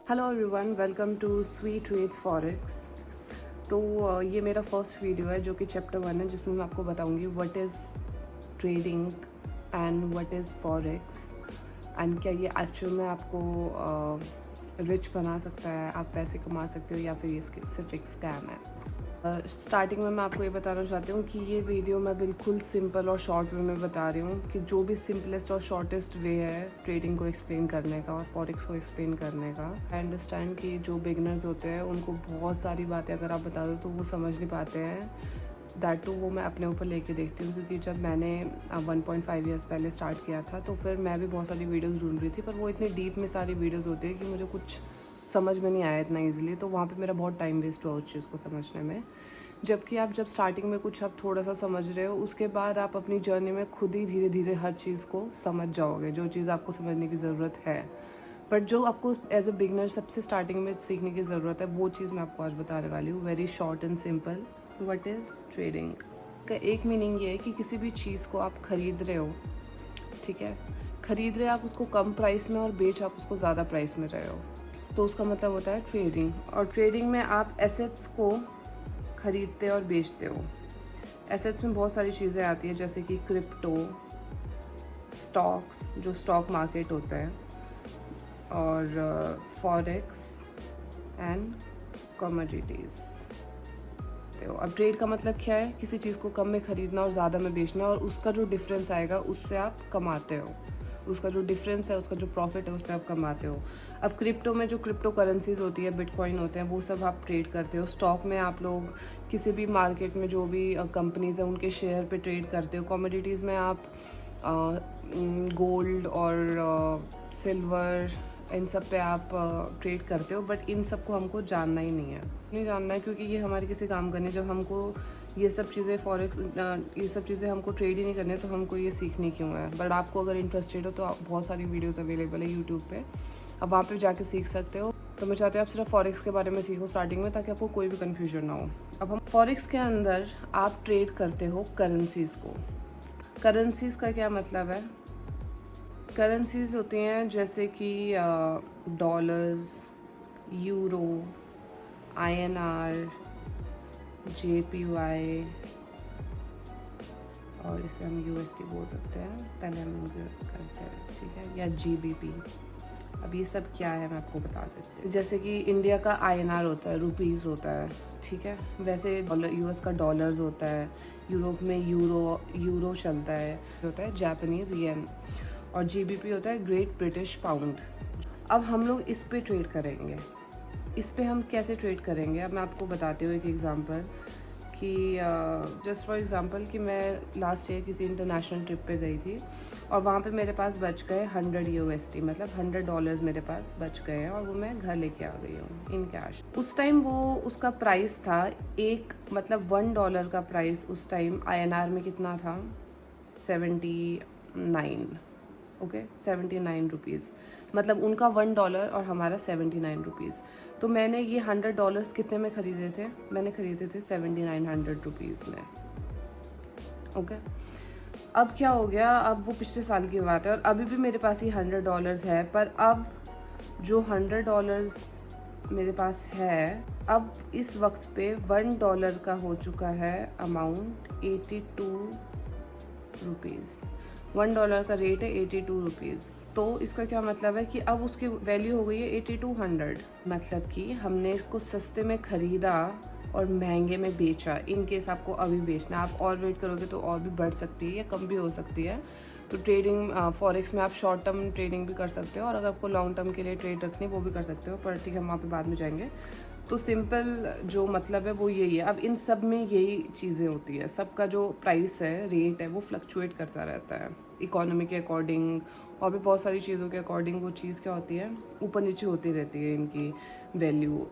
Hello everyone, welcome to sweet trades forex. तो ये मेरा फर्स्ट वीडियो है जो कि चैप्टर 1 है, जिसमें मैं आपको बताऊंगी what is trading and what is forex and क्या ये एक्चुअल में आपको रिच बना सकता है, आप पैसे कमा सकते हो या फिर ये सिर्फ एक स्कैम है। स्टार्टिंग में मैं आपको ये बताना चाहती हूँ कि ये वीडियो मैं बिल्कुल सिंपल और शॉर्ट वे में बता रही हूँ कि जो भी सिंपलेस्ट और शॉर्टेस्ट वे है ट्रेडिंग को एक्सप्लेन करने का और फॉरेक्स को एक्सप्लेन करने का। आई अंडरस्टैंड कि जो बिगनर्स होते हैं उनको बहुत सारी बातें अगर आप बता दो तो वो समझ नहीं पाते हैं। दैट टू वो मैं अपने ऊपर लेके देखती हूँ, क्योंकि जब मैंने 1.5 ईयर्स पहले स्टार्ट किया था तो फिर मैं भी बहुत सारी वीडियोज़ ढूंढ रही थी, पर वो इतनी डीप में सारी वीडियोज़ होती है कि मुझे कुछ समझ में नहीं आया इतना ईजिली, तो वहाँ पे मेरा बहुत टाइम वेस्ट हुआ उस चीज़ को समझने में। जबकि आप जब स्टार्टिंग में कुछ आप थोड़ा सा समझ रहे हो, उसके बाद आप अपनी जर्नी में खुद ही धीरे धीरे हर चीज़ को समझ जाओगे, जो चीज़ आपको समझने की ज़रूरत है। बट जो आपको एज अ बिगनर सबसे स्टार्टिंग में सीखने की ज़रूरत है, वो चीज़ मैं आपको आज बताने वाली हूँ, very short and simple. What is trading का एक मीनिंग ये है कि किसी भी चीज़ को आप ख़रीद रहे हो, ठीक है, ख़रीद रहे आप उसको कम प्राइस में और बेच आप उसको ज़्यादा प्राइस में रहे हो, तो उसका मतलब होता है ट्रेडिंग। और ट्रेडिंग में आप एसेट्स को ख़रीदते और बेचते हो। एसेट्स में बहुत सारी चीज़ें आती है, जैसे कि क्रिप्टो, स्टॉक्स जो स्टॉक मार्केट होता है, और फॉरेक्स एंड कमोडिटीज़। तो अब ट्रेड का मतलब क्या है, किसी चीज़ को कम में ख़रीदना और ज़्यादा में बेचना, और उसका जो डिफरेंस आएगा उससे आप कमाते हो, उसका जो डिफरेंस है, उसका जो प्रॉफिट है, उससे आप कमाते हो। अब क्रिप्टो में जो क्रिप्टो करेंसीज होती है, बिटकॉइन होते हैं, वो सब आप ट्रेड करते हो। स्टॉक में आप लोग किसी भी मार्केट में जो भी कंपनीज हैं उनके शेयर पे ट्रेड करते हो। कमोडिटीज़ में आप गोल्ड और सिल्वर, इन सब पे आप ट्रेड करते हो। बट इन सब को हमको जानना ही नहीं जानना है, क्योंकि ये हमारे किसी काम का नहीं। जब हमको ये सब चीज़ें फॉरेक्स ये सब चीज़ें हमको ट्रेड ही नहीं करने, तो हमको ये सीखनी क्यों है। बट आपको अगर इंटरेस्टेड हो तो बहुत सारी वीडियोस अवेलेबल है यूट्यूब पे, आप वहाँ पे जाके सीख सकते हो। तो मैं चाहती हूँ आप सिर्फ फॉरेक्स के बारे में सीखो स्टार्टिंग में, ताकि आपको कोई भी कन्फ्यूजन ना हो। अब हम फॉरेक्स के अंदर आप ट्रेड करते हो करेंसीज़ को। करेंसीज़ का क्या मतलब है, करेंसीज होती हैं जैसे कि डॉलर्स, यूरो, INR, JPY, और इसे हम USD बोल सकते हैं, पहले हम इनको करते हैं, ठीक है, या GBP। अब ये सब क्या है मैं आपको बता देती हूँ। जैसे कि इंडिया का INR होता है, रुपीज़ होता है, ठीक है। वैसे US का डॉलर्स होता है, यूरोप में यूरो चलता है, होता है जापानीज़ येन, और GBP होता है ग्रेट ब्रिटिश पाउंड। अब हम लोग इस पे ट्रेड करेंगे। इस पे हम कैसे ट्रेड करेंगे, अब मैं आपको बताती हूँ एक एग्जांपल कि जस्ट फॉर एग्जांपल कि मैं लास्ट ईयर किसी इंटरनेशनल ट्रिप पे गई थी, और वहाँ पे मेरे पास बच गए 100 USD, मतलब $100 मेरे पास बच गए हैं, और वो मैं घर लेके आ गई हूँ इन कैश। उस टाइम वो उसका प्राइस था मतलब $1 का प्राइस उस टाइम INR में कितना था, 79, ओके, 79 रुपीज़। मतलब उनका $1 और हमारा 79 रुपीज़। तो मैंने ये $100 कितने में ख़रीदे थे, मैंने ख़रीदे थे 7900 रुपीज़ में, ओके। अब क्या हो गया, अब वो पिछले साल की बात है, और अभी भी मेरे पास ये $100 है, पर अब जो $100 मेरे पास है, अब इस वक्त पे $1 का हो चुका है अमाउंट 82 रुपीज़। $1 का रेट है 82 रुपीज़। तो इसका क्या मतलब है कि अब उसकी वैल्यू हो गई है 8200। मतलब कि हमने इसको सस्ते में ख़रीदा और महंगे में बेचा। इन केस आपको अभी बेचना, आप और वेट करोगे तो और भी बढ़ सकती है या कम भी हो सकती है। तो ट्रेडिंग फॉरेक्स में आप शॉर्ट टर्म ट्रेडिंग भी कर सकते हो, और अगर आपको लॉन्ग टर्म के लिए ट्रेड रखनी है वो भी कर सकते हो, पर ठीक है हम वहाँ पे बाद में जाएंगे। तो सिंपल जो मतलब है वो यही है। अब इन सब में यही चीज़ें होती है, सबका जो प्राइस है, रेट है, वो फ्लक्चुएट करता रहता है इकोनॉमी के अकॉर्डिंग, और भी बहुत सारी चीज़ों के अकॉर्डिंग वो चीज़ क्या होती है, ऊपर नीचे होती रहती है इनकी वैल्यू,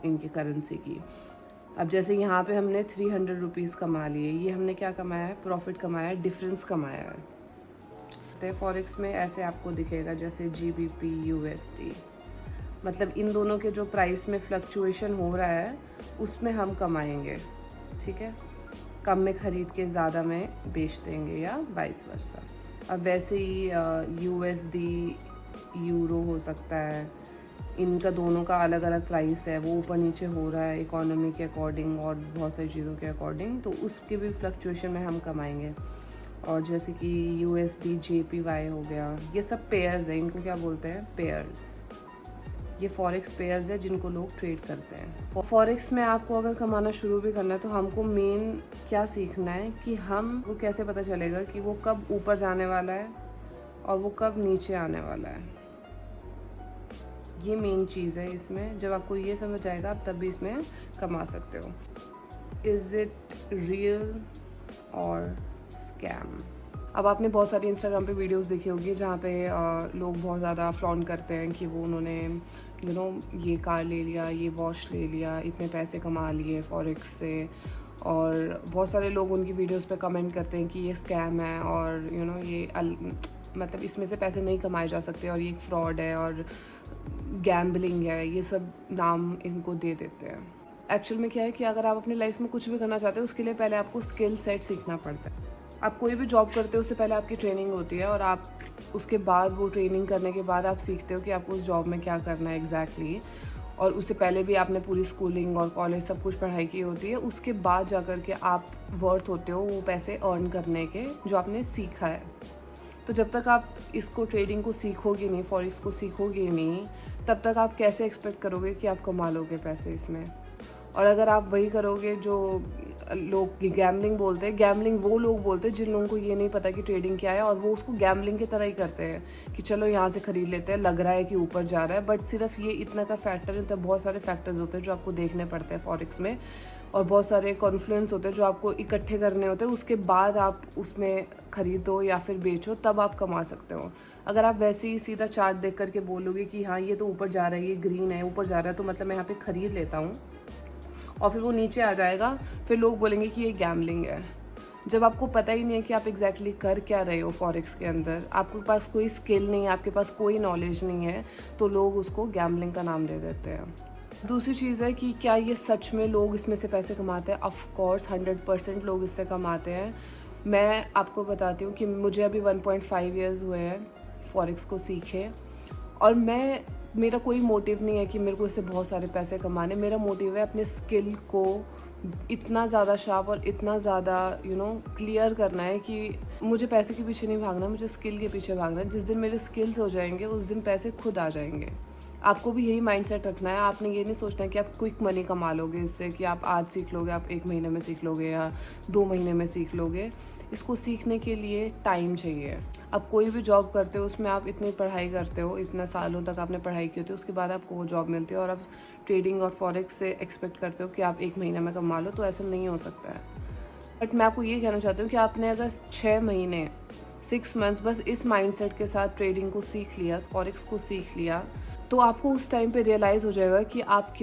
इनकी करेंसी की। अब जैसे यहाँ पे हमने 300 रुपीज़ कमा लिए, ये हमने क्या कमाया है, प्रॉफिट कमाया है, डिफरेंस कमाया है। फॉरेक्स में ऐसे आपको दिखेगा जैसे GBP USD, मतलब इन दोनों के जो प्राइस में फ्लक्चुएशन हो रहा है उसमें हम कमाएंगे, ठीक है। कम में ख़रीद के ज़्यादा में बेच देंगे, या वाइस वर्सा। अब वैसे ही USD यूरो हो सकता है, इनका दोनों का अलग अलग प्राइस है, वो ऊपर नीचे हो रहा है इकोनॉमी के अकॉर्डिंग और बहुत सारी चीज़ों के अकॉर्डिंग, तो उसके भी फ्लक्चुएशन में हम कमाएंगे। और जैसे कि USD JPY हो गया, ये सब पेयर्स है, इनको क्या बोलते हैं, पेयर्स। ये फॉरेक्स पेयर्स है जिनको लोग ट्रेड करते हैं। फॉरेक्स में आपको अगर कमाना शुरू भी करना है तो हमको मेन क्या सीखना है कि हम वो कैसे पता चलेगा कि वो कब ऊपर जाने वाला है और वो कब नीचे आने वाला है। ये मेन चीज़ है इसमें। जब आपको ये समझ आएगा आप तब भी इसमें कमा सकते हो। इज़ इट रियल और स्कैम? अब आपने बहुत सारी इंस्टाग्राम पे वीडियोस देखी होगी जहाँ पे लोग बहुत ज़्यादा फ्लॉन्ट करते हैं कि वो उन्होंने ये कार ले लिया, ये वॉच ले लिया, इतने पैसे कमा लिए फॉरेक्स से। और बहुत सारे लोग उनकी वीडियोस पे कमेंट करते हैं कि ये स्कैम है और मतलब इसमें से पैसे नहीं कमाए जा सकते और ये एक फ्रॉड है और गैम्बलिंग है, ये सब नाम इनको दे देते हैं। एक्चुअल में क्या है कि अगर आप अपनी लाइफ में कुछ भी करना चाहते हो उसके लिए पहले आपको स्किल सेट सीखना पड़ता है। आप कोई भी जॉब करते हो उससे पहले आपकी ट्रेनिंग होती है और आप उसके बाद वो ट्रेनिंग करने के बाद आप सीखते हो कि आपको उस जॉब में क्या करना है एग्जैक्टली। और उससे पहले भी आपने पूरी स्कूलिंग और कॉलेज सब कुछ पढ़ाई की होती है। उसके बाद जाकर के आप वर्थ होते हो वो पैसे अर्न करने के जो आपने सीखा है। तो जब तक आप इसको ट्रेडिंग को सीखोगे नहीं, फॉरेक्स को सीखोगे नहीं, तब तक आप कैसे एक्सपेक्ट करोगे कि आप कमा लोगे पैसे इसमें। और अगर आप वही करोगे जो लोग गैम्बलिंग बोलते हैं, गैम्बलिंग वो लोग बोलते हैं जिन लोगों को ये नहीं पता कि ट्रेडिंग क्या है और वो उसको गैम्बलिंग की तरह ही करते हैं कि चलो यहाँ से ख़रीद लेते हैं, लग रहा है कि ऊपर जा रहा है। बट सिर्फ ये इतना का फैक्टर है, तो बहुत सारे फैक्टर्स होते हैं जो आपको देखने पड़ते हैं फॉरेक्स में और बहुत सारे कॉन्फ्लुएंस होते हैं जो आपको इकट्ठे करने होते हैं। उसके बाद आप उसमें ख़रीदो या फिर बेचो, तब आप कमा सकते हो। अगर आप वैसे ही सीधा चार्ट देख करके बोलोगे कि हाँ ये तो ऊपर जा रहा है, ये ग्रीन है, ऊपर जा रहा है, तो मतलब मैं यहाँ पे ख़रीद लेता हूँ और फिर वो नीचे आ जाएगा, फिर लोग बोलेंगे कि ये गैम्बलिंग है। जब आपको पता ही नहीं है कि आप एग्जैक्टली कर क्या रहे हो फॉरेक्स के अंदर, आपके पास कोई स्किल नहीं है, आपके पास कोई नॉलेज नहीं है, तो लोग उसको गैम्बलिंग का नाम दे देते हैं। दूसरी चीज़ है कि क्या ये सच में लोग इसमें से पैसे कमाते हैं? ऑफ कोर्स 100% लोग इससे कमाते हैं। मैं आपको बताती हूँ कि मुझे अभी 1.5 ईयर्स हुए हैं फॉरेक्स को सीखे और मेरा कोई मोटिव नहीं है कि मेरे को इससे बहुत सारे पैसे कमाने। मेरा मोटिव है अपने स्किल को इतना ज़्यादा शार्प और इतना ज़्यादा क्लियर करना है कि मुझे पैसे के पीछे नहीं भागना, मुझे स्किल के पीछे भागना है। जिस दिन मेरे स्किल्स हो जाएंगे उस दिन पैसे खुद आ जाएंगे। आपको भी यही माइंडसेट रखना है। आपने ये नहीं सोचना कि आप क्विक मनी कमा लोगे इससे, कि आप आज सीख लोगे, आप 1 महीने में सीख लोगे या 2 महीने में सीख लोगे। इसको सीखने के लिए टाइम चाहिए। अब कोई भी जॉब करते हो उसमें आप इतनी पढ़ाई करते हो, इतने सालों तक आपने पढ़ाई की होती है, उसके बाद आपको वो जॉब मिलती है और आप ट्रेडिंग और फॉरेक्स से एक्सपेक्ट करते हो कि आप 1 महीने में कमा लो, तो ऐसा नहीं हो सकता है। बट मैं आपको ये कहना चाहती हूँ कि आपने अगर 6 महीने 6 मंथ्स बस इस माइंडसेट के साथ ट्रेडिंग को सीख लिया, फॉरेक्स को सीख लिया, तो आपको उस टाइम पे रियलाइज़ हो जाएगा कि आप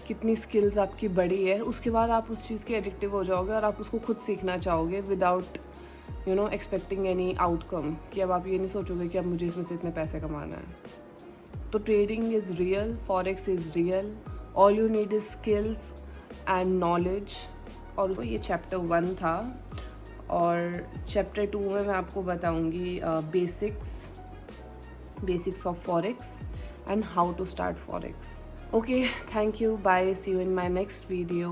कितनी स्किल्स आपकी बढ़ी है। उसके बाद आप उस चीज़ के एडिक्टिव हो जाओगे और आप उसको खुद सीखना चाहोगे विदाउट एक्सपेक्टिंग एनी आउटकम, कि अब आप ये नहीं सोचोगे कि अब मुझे इसमें से इतने पैसे कमाना है। तो trading is real, forex is real, all you need is skills and knowledge. और ये चैप्टर 1 था और चैप्टर 2 में मैं आपको बताऊंगी basics of forex and how to start forex. Okay, thank you, bye, see you in my next video.